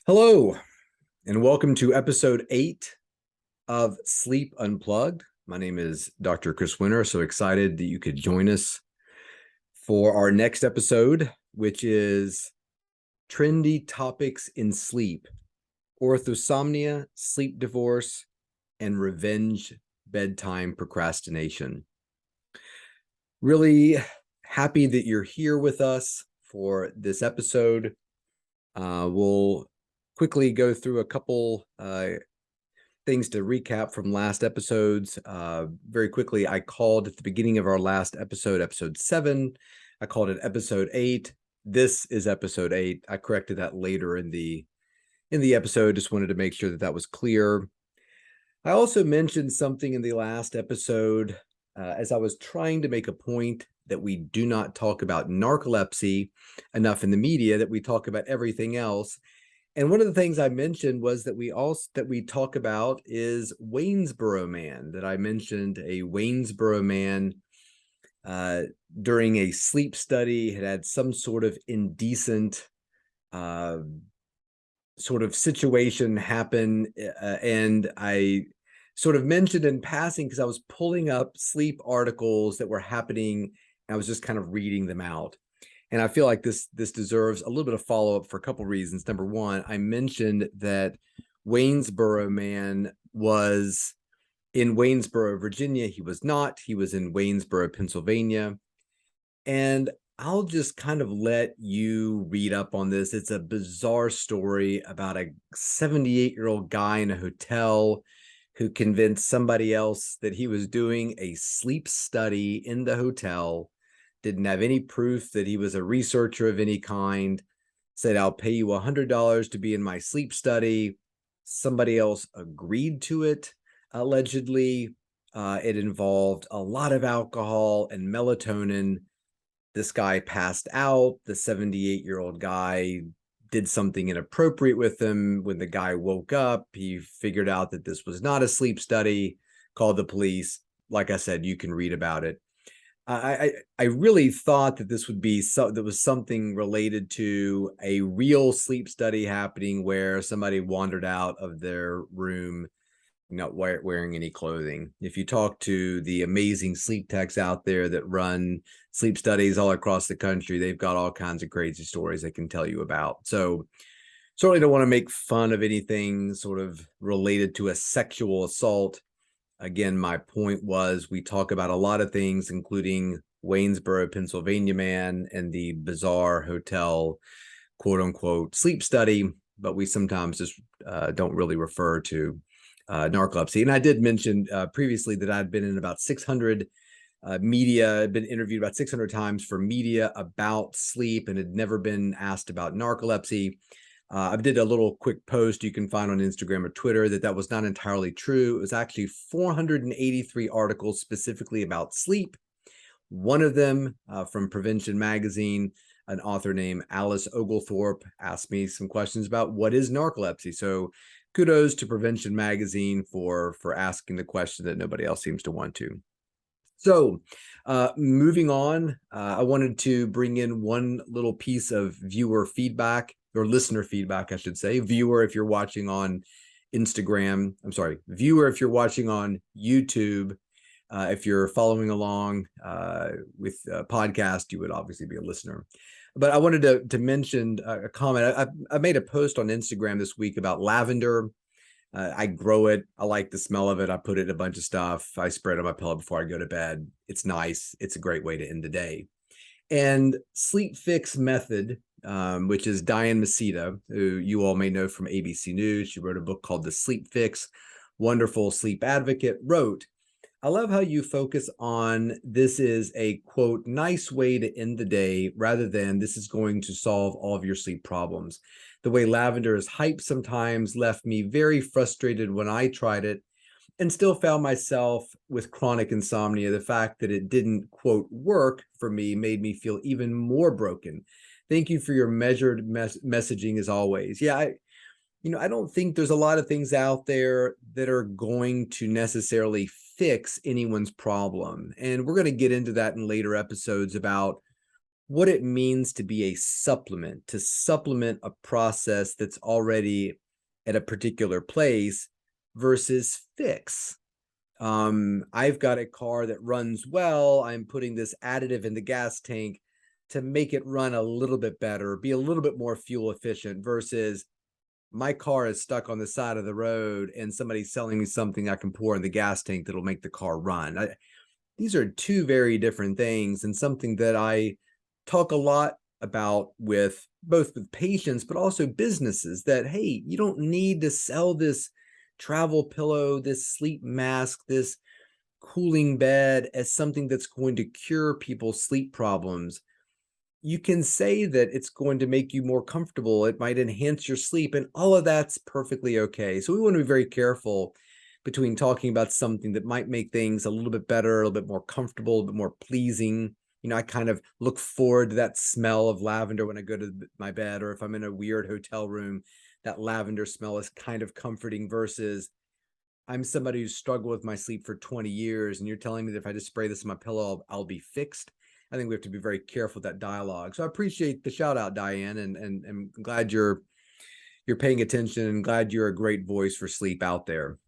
Hello, and welcome to episode 8 of Sleep Unplugged. My name is Dr. Chris Winter. So excited that you could join us for our next episode, which is Trendy Topics in Sleep, Orthosomnia, Sleep Divorce, and Revenge Bedtime Procrastination. Really happy that you're here with us for this episode. We'll quickly go through a couple things to recap from last episodes. Very quickly, I called at the beginning of our last episode, episode 7. I called it episode 8. This is episode 8. I corrected that later in the episode. Just wanted to make sure that was clear. I also mentioned something in the last episode as I was trying to make a point that we do not talk about narcolepsy enough in the media, that we talk about everything else. And one of the things I mentioned was that we talk about is Waynesboro Man, that I mentioned a Waynesboro man during a sleep study had some sort of indecent sort of situation happen. And I sort of mentioned in passing because I was pulling up sleep articles that were happening. And I was just kind of reading them out. And I feel like this deserves a little bit of follow-up for a couple of reasons. Number one, I mentioned that Waynesboro Man was in Waynesboro, Virginia. He was not. He was in Waynesboro, Pennsylvania. And I'll just kind of let you read up on this. It's a bizarre story about a 78-year-old guy in a hotel who convinced somebody else that he was doing a sleep study in the hotel, didn't have any proof that he was a researcher of any kind, said, "I'll pay you $100 to be in my sleep study." Somebody else agreed to it, allegedly. It involved a lot of alcohol and melatonin. This guy passed out. The 78-year-old guy did something inappropriate with him. When the guy woke up, he figured out that this was not a sleep study, called the police. Like I said, you can read about it. I really thought that this would be that was something related to a real sleep study happening where somebody wandered out of their room not wearing any clothing. If you talk to the amazing sleep techs out there that run sleep studies all across the country, they've got all kinds of crazy stories they can tell you about. So certainly don't want to make fun of anything sort of related to a sexual assault. Again, my point was we talk about a lot of things, including Waynesboro, Pennsylvania man and the bizarre hotel, quote unquote, sleep study, but we sometimes just don't really refer to narcolepsy. And I did mention previously that I'd been in about 600 media, been interviewed about 600 times for media about sleep and had never been asked about narcolepsy. I did a little quick post you can find on Instagram or Twitter that was not entirely true. It was actually 483 articles specifically about sleep. One of them from Prevention Magazine, an author named Alice Oglethorpe asked me some questions about what is narcolepsy. So kudos to Prevention Magazine for asking the question that nobody else seems to want to. So moving on, I wanted to bring in one little piece of viewer feedback, or listener feedback, I should say. Viewer, if you're watching on Instagram, I'm sorry, viewer, if you're watching on YouTube. If you're following along with a podcast, you would obviously be a listener. But I wanted to mention a comment. I made a post on Instagram this week about lavender. I grow it. I like the smell of it. I put it in a bunch of stuff. I spray it on my pillow before I go to bed. It's nice. It's a great way to end the day. And Sleep Fix Method, which is Diane Maceda, who you all may know from ABC News. She wrote a book called The Sleep Fix. Wonderful sleep advocate, wrote, "I love how you focus on this is a, quote, nice way to end the day rather than this is going to solve all of your sleep problems. The way lavender is hyped sometimes left me very frustrated when I tried it and still found myself with chronic insomnia. The fact that it didn't, quote, work for me made me feel even more broken. Thank you for your measured messaging as always." Yeah, I don't think there's a lot of things out there that are going to necessarily fix anyone's problem. And we're going to get into that in later episodes about what it means to be a supplement, to supplement a process that's already at a particular place versus fix. I've got a car that runs well. I'm putting this additive in the gas tank to make it run a little bit better, be a little bit more fuel efficient versus my car is stuck on the side of the road and somebody's selling me something I can pour in the gas tank that'll make the car run. These are two very different things, and something that I talk a lot about with both with patients, but also businesses, that, hey, you don't need to sell this travel pillow, this sleep mask, this cooling bed as something that's going to cure people's sleep problems. You can say that it's going to make you more comfortable. It might enhance your sleep, and all of that's perfectly okay. So we want to be very careful between talking about something that might make things a little bit better, a little bit more comfortable, a little bit more pleasing. I kind of look forward to that smell of lavender when I go to my bed, or if I'm in a weird hotel room, that lavender smell is kind of comforting versus I'm somebody who's struggled with my sleep for 20 years, and you're telling me that if I just spray this on my pillow, I'll be fixed. I think we have to be very careful with that dialogue. So I appreciate the shout out, Diane, and I'm glad you're paying attention, and glad you're a great voice for sleep out there.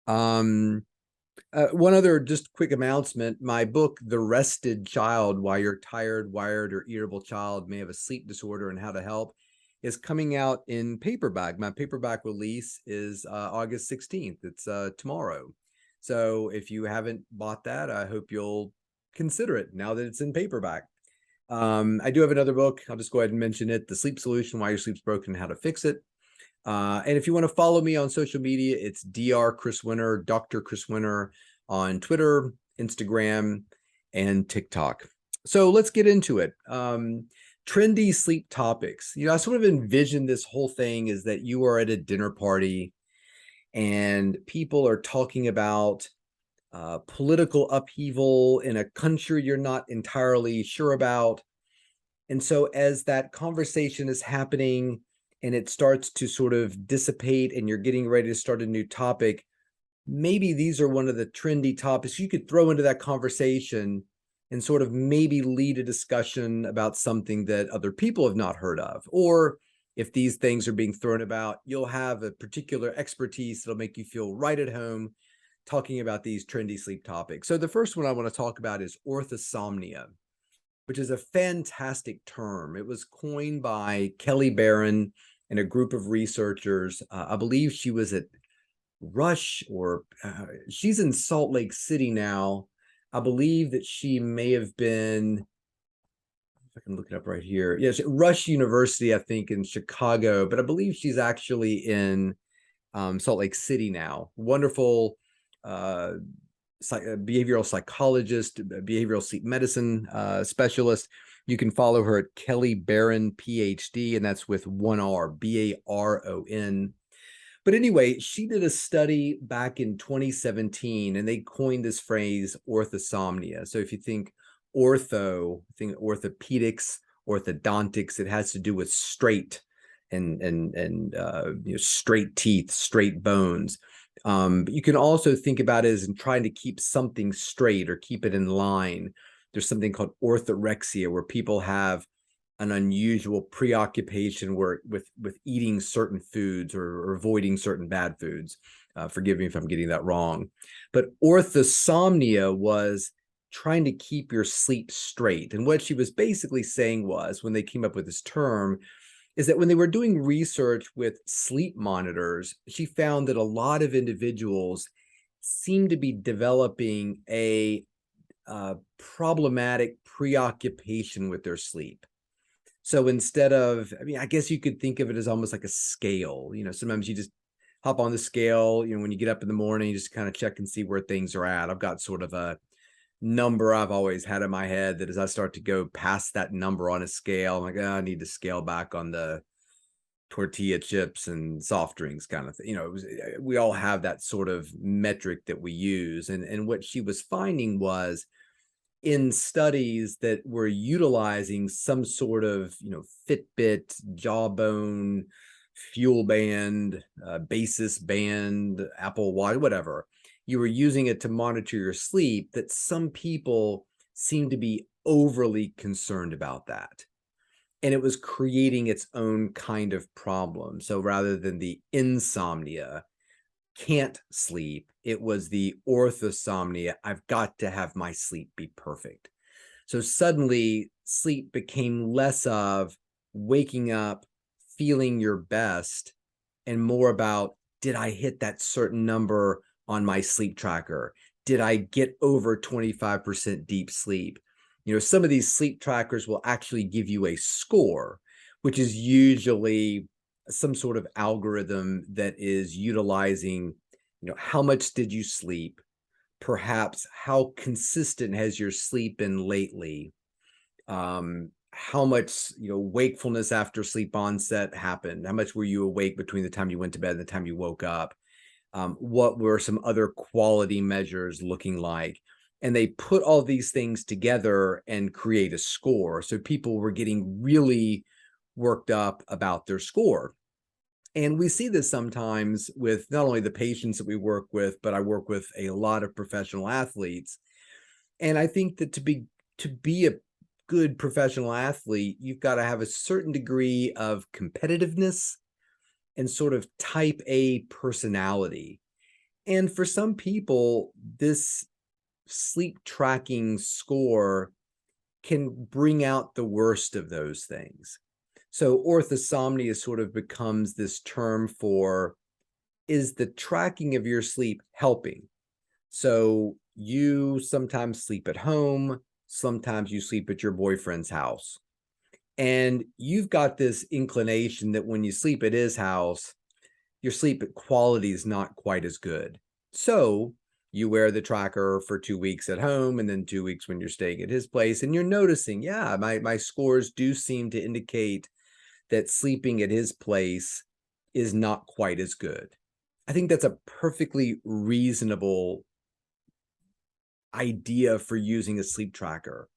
One other just quick announcement: my book, The Rested Child: Why Your Tired, Wired, or Irritable Child May Have a Sleep Disorder and How to Help, is coming out in paperback. My paperback release is August 16th. It's tomorrow. So if you haven't bought that, I hope you'll consider it now that it's in paperback. I do have another book. I'll just go ahead and mention it: The Sleep Solution: Why Your Sleep's Broken and How to Fix It. And if you want to follow me on social media, it's Dr. Chris Winter, Dr. Chris Winter, on Twitter, Instagram, and TikTok. So let's get into it. Trendy sleep topics. I sort of envision this whole thing is that you are at a dinner party and people are talking about political upheaval in a country you're not entirely sure about. And so as that conversation is happening and it starts to sort of dissipate and you're getting ready to start a new topic, maybe these are one of the trendy topics you could throw into that conversation and sort of maybe lead a discussion about something that other people have not heard of. Or if these things are being thrown about, you'll have a particular expertise that'll make you feel right at home talking about these trendy sleep topics. So the first one I want to talk about is orthosomnia, which is a fantastic term. It was coined by Kelly Barron and a group of researchers. I believe she was at Rush, or she's in Salt Lake City now. I believe that she may have been, if I can look it up right here. Yes, Rush University, I think, in Chicago, but I believe she's actually in Salt Lake City now. Wonderful behavioral psychologist, behavioral sleep medicine specialist. You can follow her at Kelly Barron, PhD, and that's with one R, Baron. But anyway, she did a study back in 2017, and they coined this phrase orthosomnia. So if you think ortho, think orthopedics, orthodontics, it has to do with straight and straight teeth, straight bones. But you can also think about it as in trying to keep something straight or keep it in line. There's something called orthorexia, where people have an unusual preoccupation with eating certain foods or avoiding certain bad foods. Forgive me if I'm getting that wrong. But orthosomnia was trying to keep your sleep straight. And what she was basically saying was, when they came up with this term, is that when they were doing research with sleep monitors, she found that a lot of individuals seem to be developing a problematic preoccupation with their sleep. So instead of, I guess you could think of it as almost like a scale. Sometimes you just hop on the scale, when you get up in the morning, you just kind of check and see where things are at. I've got sort of a number I've always had in my head that as I start to go past that number on a scale, I'm like, oh, I need to scale back on the tortilla chips and soft drinks kind of thing. We all have that sort of metric that we use. And what she was finding was, in studies that were utilizing some sort of, Fitbit, Jawbone, Fuel Band, Basis Band, Apple Watch, whatever, you were using it to monitor your sleep, that some people seem to be overly concerned about that. And it was creating its own kind of problem. So rather than the insomnia, can't sleep, it was the orthosomnia, I've got to have my sleep be perfect. So suddenly, sleep became less of waking up, feeling your best, and more about, did I hit that certain number on my sleep tracker? Did I get over 25% deep sleep? Some of these sleep trackers will actually give you a score, which is usually some sort of algorithm that is utilizing, how much did you sleep? Perhaps how consistent has your sleep been lately? How much, wakefulness after sleep onset happened? How much were you awake between the time you went to bed and the time you woke up? What were some other quality measures looking like? And they put all these things together and create a score. So people were getting really worked up about their score. And we see this sometimes with not only the patients that we work with, but I work with a lot of professional athletes. And I think that to be a good professional athlete, you've got to have a certain degree of competitiveness and sort of type A personality. And for some people, this sleep tracking score can bring out the worst of those things. So orthosomnia sort of becomes this term for, is the tracking of your sleep helping? So you sometimes sleep at home, sometimes you sleep at your boyfriend's house. And you've got this inclination that when you sleep at his house, your sleep quality is not quite as good. So you wear the tracker for 2 weeks at home and then 2 weeks when you're staying at his place. And you're noticing, yeah, my scores do seem to indicate that sleeping at his place is not quite as good. I think that's a perfectly reasonable idea for using a sleep tracker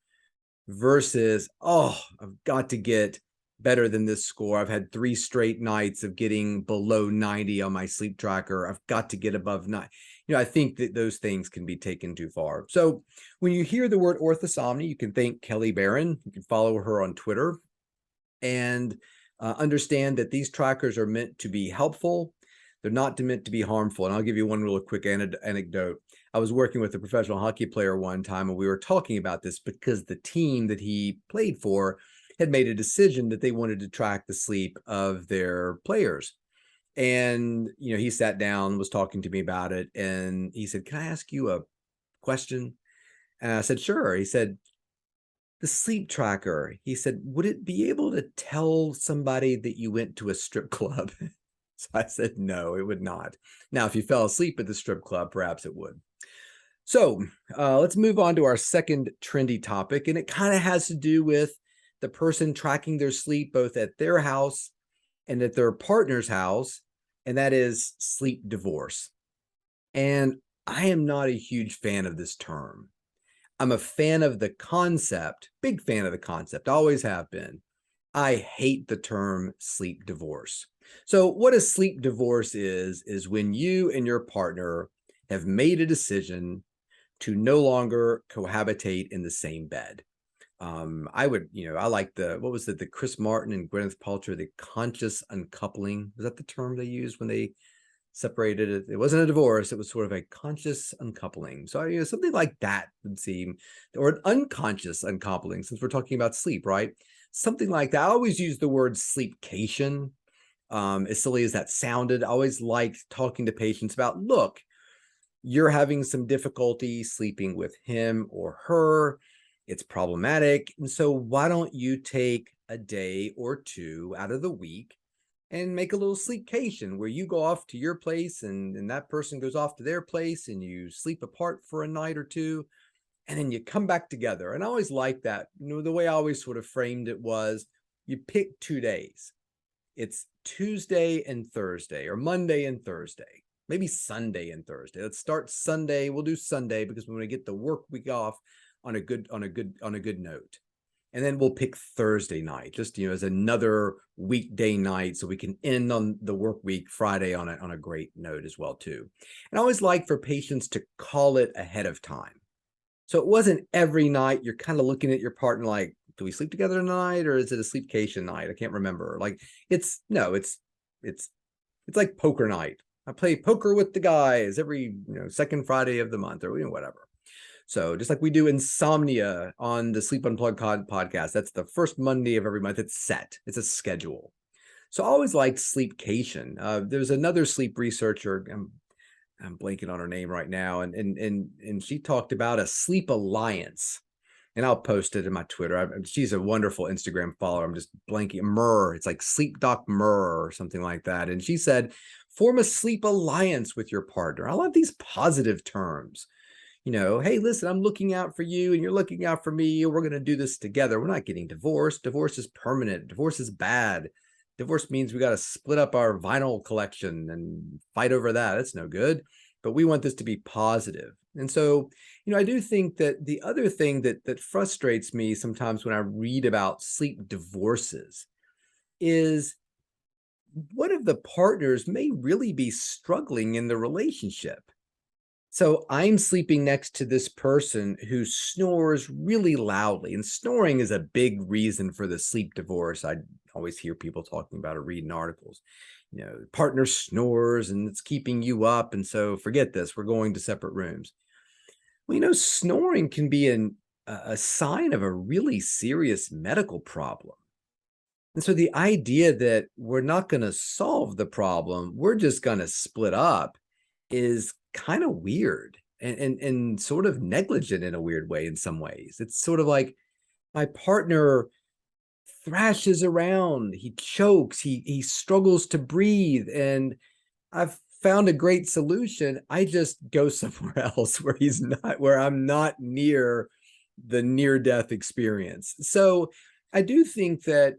versus, oh, I've got to get better than this score. I've had 3 straight nights of getting below 90 on my sleep tracker. I've got to get above 9. I think that those things can be taken too far. So when you hear the word orthosomnia, you can thank Kelly Barron. You can follow her on Twitter and understand that these trackers are meant to be helpful. They're not meant to be harmful. And I'll give you one real quick anecdote. I was working with a professional hockey player one time, and we were talking about this because the team that he played for had made a decision that they wanted to track the sleep of their players. And, he sat down, was talking to me about it, and he said, "Can I ask you a question?" And I said, "Sure." He said, "The sleep tracker," he said, "would it be able to tell somebody that you went to a strip club?" So I said, "No, it would not." Now, if you fell asleep at the strip club, perhaps it would. So let's move on to our second trendy topic, and it kind of has to do with the person tracking their sleep both at their house and at their partner's house, and that is sleep divorce. And I am not a huge fan of this term. I'm a fan of the concept, big fan of the concept, always have been. I hate the term sleep divorce. So what a sleep divorce is when you and your partner have made a decision to no longer cohabitate in the same bed. I like what was it, the Chris Martin and Gwyneth Paltrow, the conscious uncoupling. Was that the term they used when they separated it? It wasn't a divorce. It was sort of a conscious uncoupling. So, something like that would seem, or an unconscious uncoupling, since we're talking about sleep, right? Something like that. I always use the word sleepcation. As silly as that sounded, I always liked talking to patients about, look, you're having some difficulty sleeping with him or her. It's problematic. And so why don't you take a day or two out of the week and make a little sleepcation where you go off to your place and that person goes off to their place and you sleep apart for a night or two and then you come back together. And I always liked that. The way I always sort of framed it was you pick 2 days. It's Tuesday and Thursday or Monday and Thursday, maybe Sunday and Thursday. Let's start Sunday. We'll do Sunday because we want to get the work week off on a good note. And then we'll pick Thursday night, just as another weekday night, so we can end on the work week Friday on a great note as well too. And I always like for patients to call it ahead of time. So it wasn't every night you're kind of looking at your partner like, do we sleep together tonight, or is it a sleepcation night? I can't remember. Like, it's like poker night. I play poker with the guys every second Friday of the month, or whatever. So just like we do insomnia on the Sleep Unplugged podcast, that's the first Monday of every month. It's set. It's a schedule. So I always liked sleepcation. There's another sleep researcher. I'm blanking on her name right now, and she talked about a sleep alliance. And I'll post it in my Twitter. She's a wonderful Instagram follower. I'm just blanking. Myrrh. It's like Sleep Doc Myrrh or something like that. And she said, form a sleep alliance with your partner. I love these positive terms. Hey, listen, I'm looking out for you and you're looking out for me. We're going to do this together. We're not getting divorced. Divorce is permanent. Divorce is bad. Divorce means we got to split up our vinyl collection and fight over that. That's no good. But we want this to be positive. And so, I do think that the other thing that frustrates me sometimes when I read about sleep divorces is one of the partners may really be struggling in the relationship. So I'm sleeping next to this person who snores really loudly, and snoring is a big reason for the sleep divorce. I always hear people talking about it, reading articles. Partner snores and it's keeping you up, and so forget this. We're going to separate rooms. Well, snoring can be a sign of a really serious medical problem. And so the idea that we're not going to solve the problem, we're just going to split up, is kind of weird and sort of negligent in a weird way in some ways. It's sort of like my partner thrashes around, he chokes, he struggles to breathe, and I've found a great solution. I just go somewhere else where I'm not near the near-death experience. So I do think that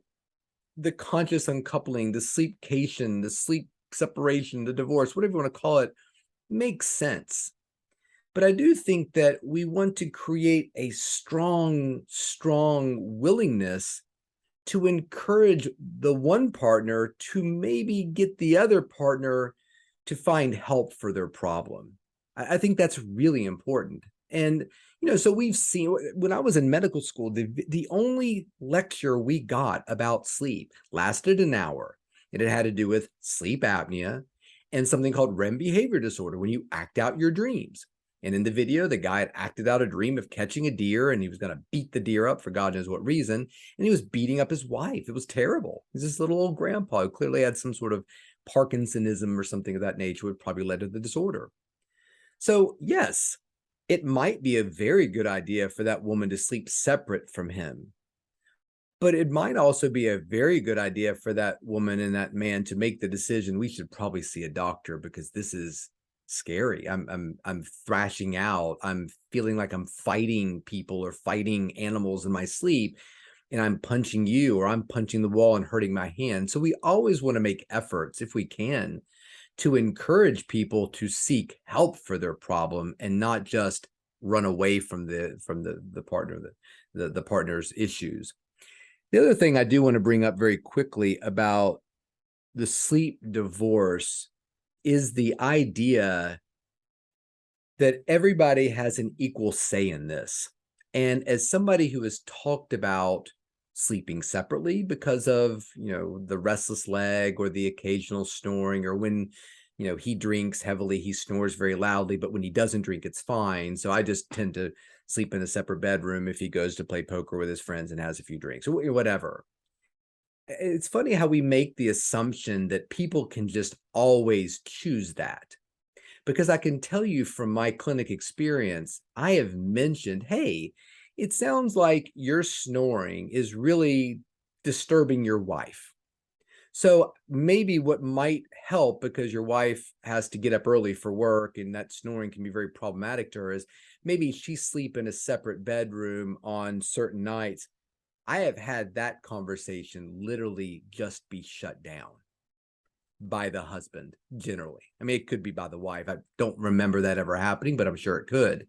the conscious uncoupling, the sleepcation, the sleep separation, the divorce, whatever you want to call it, makes sense. But I do think that we want to create a strong willingness to encourage the one partner to maybe get the other partner to find help for their problem. I think that's really important. And, so we've seen, when I was in medical school, the only lecture we got about sleep lasted an hour, and it had to do with sleep apnea and something called REM behavior disorder, when you act out your dreams. And in the video, the guy had acted out a dream of catching a deer, and he was going to beat the deer up for God knows what reason. And he was beating up his wife. It was terrible. He's this little old grandpa who clearly had some sort of Parkinsonism or something of that nature, would probably led to the disorder. So yes, it might be a very good idea for that woman to sleep separate from him. But it might also be a very good idea for that woman and that man to make the decision, we should probably see a doctor because this is scary. I'm thrashing out. I'm feeling like I'm fighting people or fighting animals in my sleep, and I'm punching you, or I'm punching the wall and hurting my hand. So we always want to make efforts, if we can, to encourage people to seek help for their problem and not just run away from the partner, the partner's issues. The other thing I do want to bring up very quickly about the sleep divorce is the idea that everybody has an equal say in this. And as somebody who has talked about sleeping separately because of, the restless leg or the occasional snoring, or when, he drinks heavily, he snores very loudly, but when he doesn't drink, it's fine. So I just tend to sleep in a separate bedroom if he goes to play poker with his friends and has a few drinks or whatever. It's funny how we make the assumption that people can just always choose that. Because I can tell you from my clinic experience, I have mentioned, hey, it sounds like your snoring is really disturbing your wife. So maybe what might help, because your wife has to get up early for work and that snoring can be very problematic to her, is maybe she sleep in a separate bedroom on certain nights. I have had that conversation literally just be shut down by the husband generally. I mean, it could be by the wife. I don't remember that ever happening, but I'm sure it could,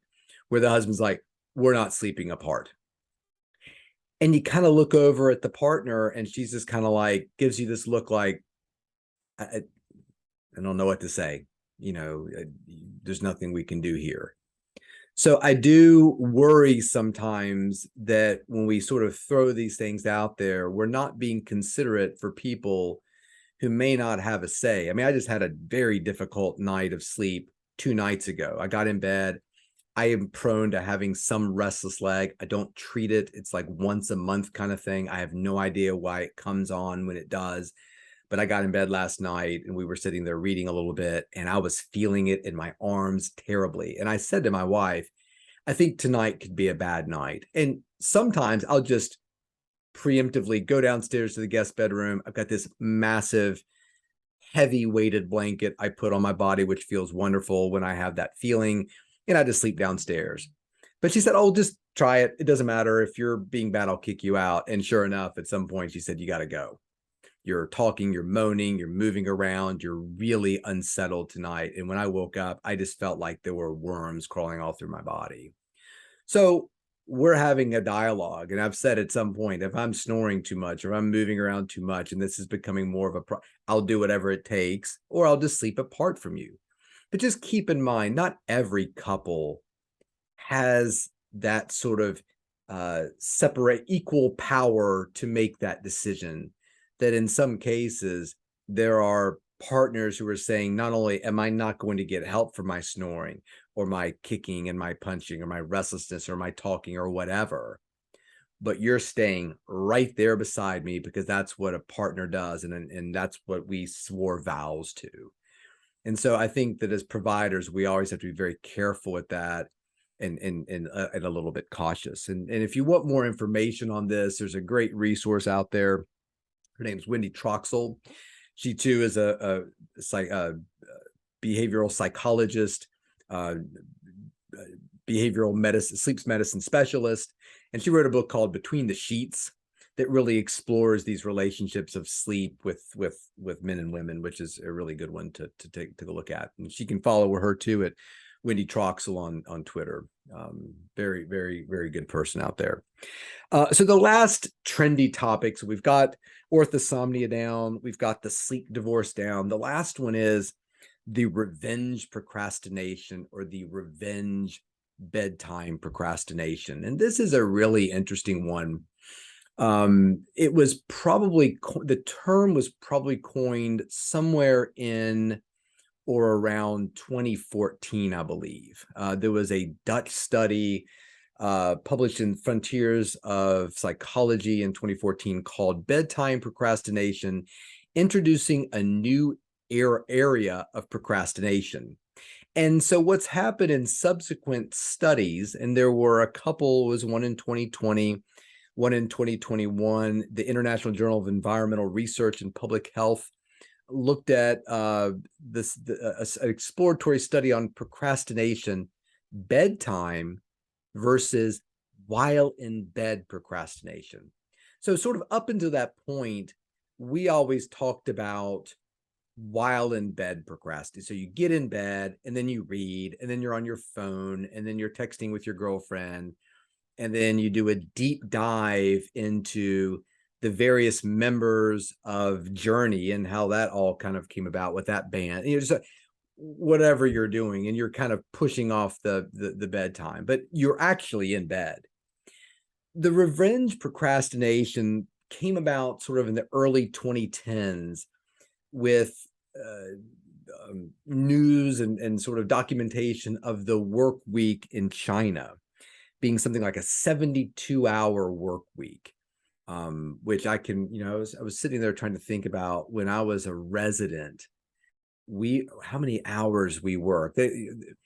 where the husband's like, we're not sleeping apart. And you kind of look over at the partner and she's just kind of like, gives you this look like, I don't know what to say. There's nothing we can do here. So I do worry sometimes that when we sort of throw these things out there, we're not being considerate for people who may not have a say. I mean, I just had a very difficult night of sleep 2 nights ago. I got in bed. I am prone to having some restless leg. I don't treat it. It's like once a month kind of thing. I have no idea why it comes on when it does. But I got in bed last night and we were sitting there reading a little bit and I was feeling it in my arms terribly. And I said to my wife, I think tonight could be a bad night. And sometimes I'll just preemptively go downstairs to the guest bedroom. I've got this massive, heavy weighted blanket I put on my body, which feels wonderful when I have that feeling. And I just sleep downstairs. But she said, oh, just try it. It doesn't matter. If you're being bad, I'll kick you out. And sure enough, at some point, she said, you got to go. You're talking, you're moaning, you're moving around, you're really unsettled tonight. And when I woke up, I just felt like there were worms crawling all through my body. So we're having a dialogue. And I've said at some point, if I'm snoring too much or I'm moving around too much and this is becoming more of a I'll do whatever it takes, or I'll just sleep apart from you. But just keep in mind, not every couple has that sort of separate equal power to make that decision. That in some cases, there are partners who are saying, not only am I not going to get help for my snoring or my kicking and my punching or my restlessness or my talking or whatever, but you're staying right there beside me because that's what a partner does. And that's what we swore vows to. And so I think that as providers, we always have to be very careful with that and a little bit cautious. And if you want more information on this, there's a great resource out there. Her name's Wendy Troxel. She too is a behavioral psychologist, uh, behavioral medicine, sleep medicine specialist, and she wrote a book called Between the Sheets that really explores these relationships of sleep with men and women, which is a really good one to take a look at. And she can follow her too at Wendy Troxel on Twitter. Very, very, very good person out there. So the last trendy topics, we've got orthosomnia down, we've got the sleep divorce down. The last one is the revenge procrastination or the revenge bedtime procrastination. And this is a really interesting one. It was probably, the term was probably coined somewhere in or around 2014, I believe. There was a Dutch study published in Frontiers of Psychology in 2014 called Bedtime Procrastination, Introducing a New Area of Procrastination. And so what's happened in subsequent studies, and there were a couple, was one in 2020, one in 2021, the International Journal of Environmental Research and Public Health looked at an exploratory study on procrastination, bedtime versus while in bed procrastination. So sort of up until that point, we always talked about while in bed procrastination. So you get in bed and then you read and then you're on your phone and then you're texting with your girlfriend and then you do a deep dive into the various members of Journey and how that all kind of came about with that band. You know, just whatever you're doing, and you're kind of pushing off the bedtime, but you're actually in bed. The revenge procrastination came about sort of in the early 2010s with news and sort of documentation of the work week in China being something like a 72-hour work week. Which I can, you know, I was sitting there trying to think about when I was a resident, how many hours we worked.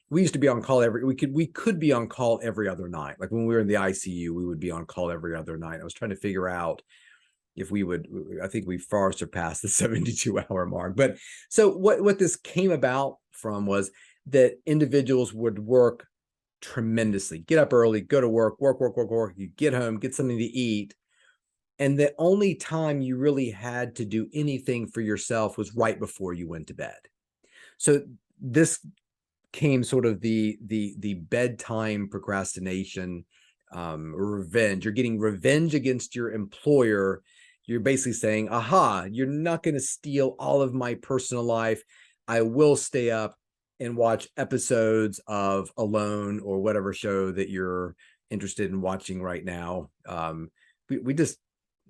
We used to be on call we could be on call every other night. Like when we were in the ICU, we would be on call every other night. I was trying to figure out if we would, I think we far surpassed the 72-hour mark. But so what this came about from was that individuals would work tremendously, get up early, go to work, you get home, get something to eat. And the only time you really had to do anything for yourself was right before you went to bed. So this came sort of the bedtime procrastination, revenge. You're getting revenge against your employer. You're basically saying, aha, you're not going to steal all of my personal life. I will stay up and watch episodes of Alone or whatever show that you're interested in watching right now. We just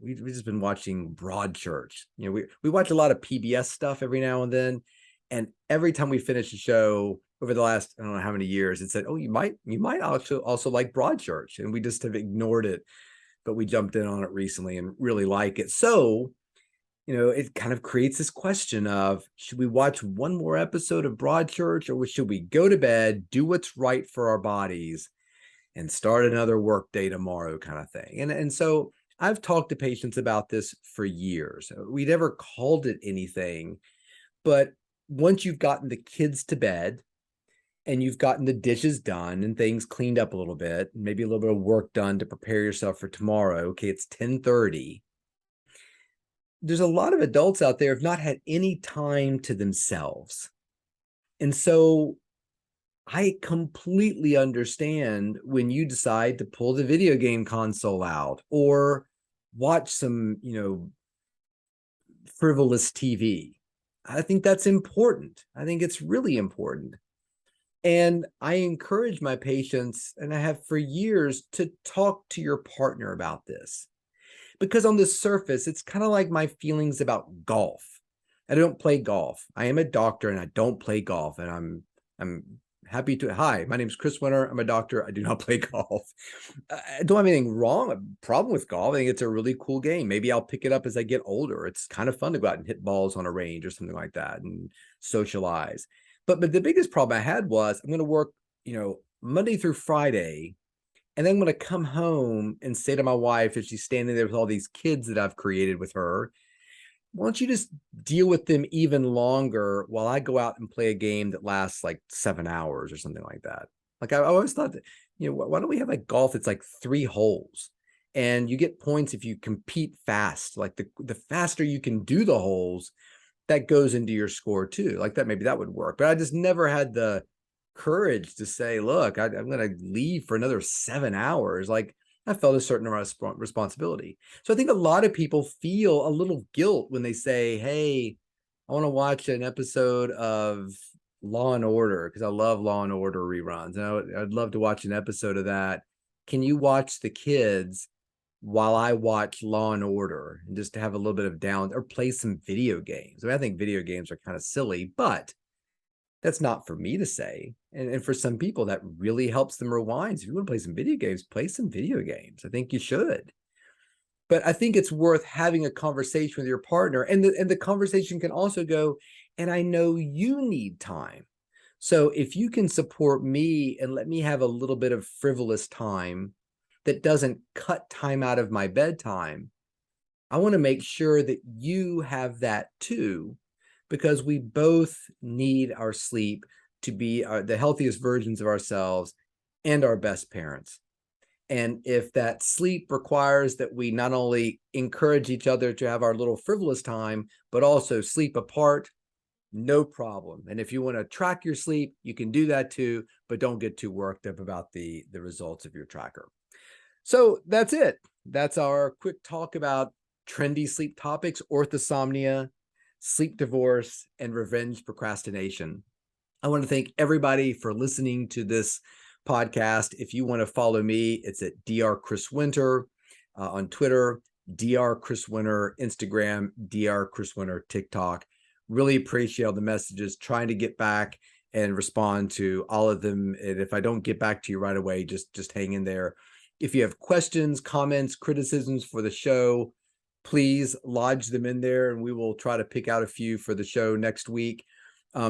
we've just been watching Broadchurch. We watch a lot of PBS stuff every now and then, and every time we finish a show over the last, I don't know how many years, it said, "Oh, you might also like Broadchurch," and we just have ignored it, but we jumped in on it recently and really like it. So it kind of creates this question of, should we watch one more episode of Broadchurch, or should we go to bed, do what's right for our bodies, and start another work day tomorrow kind of thing? And so I've talked to patients about this for years. We never called it anything, but once you've gotten the kids to bed and you've gotten the dishes done and things cleaned up a little bit, maybe a little bit of work done to prepare yourself for tomorrow. Okay, it's 10:30. There's a lot of adults out there who have not had any time to themselves. And so I completely understand when you decide to pull the video game console out or watch some, frivolous TV. I think that's important. I think it's really important. And I encourage my patients, and I have for years, to talk to your partner about this. Because on the surface, it's kind of like my feelings about golf. I don't play golf. I am a doctor and I don't play golf. And I'm happy to. Hi, my name is Chris Winter. I'm a doctor. I do not play golf. I don't have anything wrong, a problem with golf. I think it's a really cool game. Maybe I'll pick it up as I get older. It's kind of fun to go out and hit balls on a range or something like that and socialize. But the biggest problem I had was, I'm going to work, Monday through Friday, and then I'm going to come home and say to my wife, as she's standing there with all these kids that I've created with her, why don't you just deal with them even longer while I go out and play a game that lasts like 7 hours or something like that? Like, I always thought that, why don't we have like golf that's like 3 holes, and you get points if you compete fast. Like the faster you can do the holes, that goes into your score too. Like that, maybe that would work. But I just never had the courage to say, look, I'm going to leave for another 7 hours. Like, I felt a certain responsibility. So I think a lot of people feel a little guilt when they say, hey, I want to watch an episode of Law and Order because I love Law and Order reruns. And I'd love to watch an episode of that. Can you watch the kids while I watch Law and Order, and just to have a little bit of down, or play some video games? I mean, I think video games are kind of silly, but that's not for me to say. And for some people, that really helps them rewind. So if you want to play some video games, play some video games. I think you should. But I think it's worth having a conversation with your partner. And the conversation can also go, and I know you need time. So if you can support me and let me have a little bit of frivolous time that doesn't cut time out of my bedtime, I want to make sure that you have that too, because we both need our sleep to be the healthiest versions of ourselves and our best parents. And if that sleep requires that we not only encourage each other to have our little frivolous time, but also sleep apart, no problem. And if you want to track your sleep, you can do that too, but don't get too worked up about the results of your tracker. So that's it. That's our quick talk about trendy sleep topics: orthosomnia, sleep divorce, and revenge procrastination. I want to thank everybody for listening to this podcast. If you want to follow me, it's at Dr. Chris Winter on Twitter, Dr. Chris Winter Instagram, Dr. Chris Winter TikTok. Really appreciate all the messages, trying to get back and respond to all of them. And if I don't get back to you right away, just hang in there. If you have questions, comments, criticisms for the show, please lodge them in there, and we will try to pick out a few for the show next week.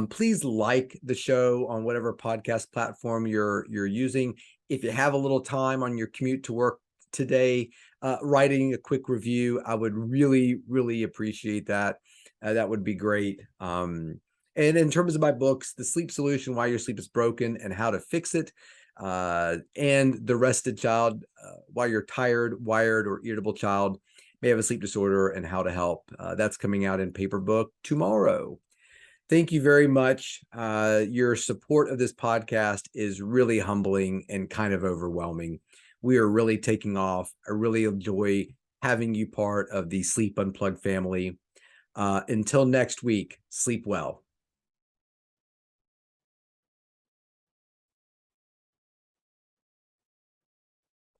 Please like the show on whatever podcast platform you're using. If you have a little time on your commute to work today, writing a quick review, I would really, really appreciate that. That would be great. And in terms of my books, The Sleep Solution: Why Your Sleep is Broken and How to Fix It, and The Rested Child: Why Your Tired, Wired, or Irritable Child May Have a Sleep Disorder and How to Help. That's coming out in paper book tomorrow. Thank you very much. Your support of this podcast is really humbling and kind of overwhelming. We are really taking off. I really enjoy having you part of the Sleep Unplugged family. Until next week, sleep well.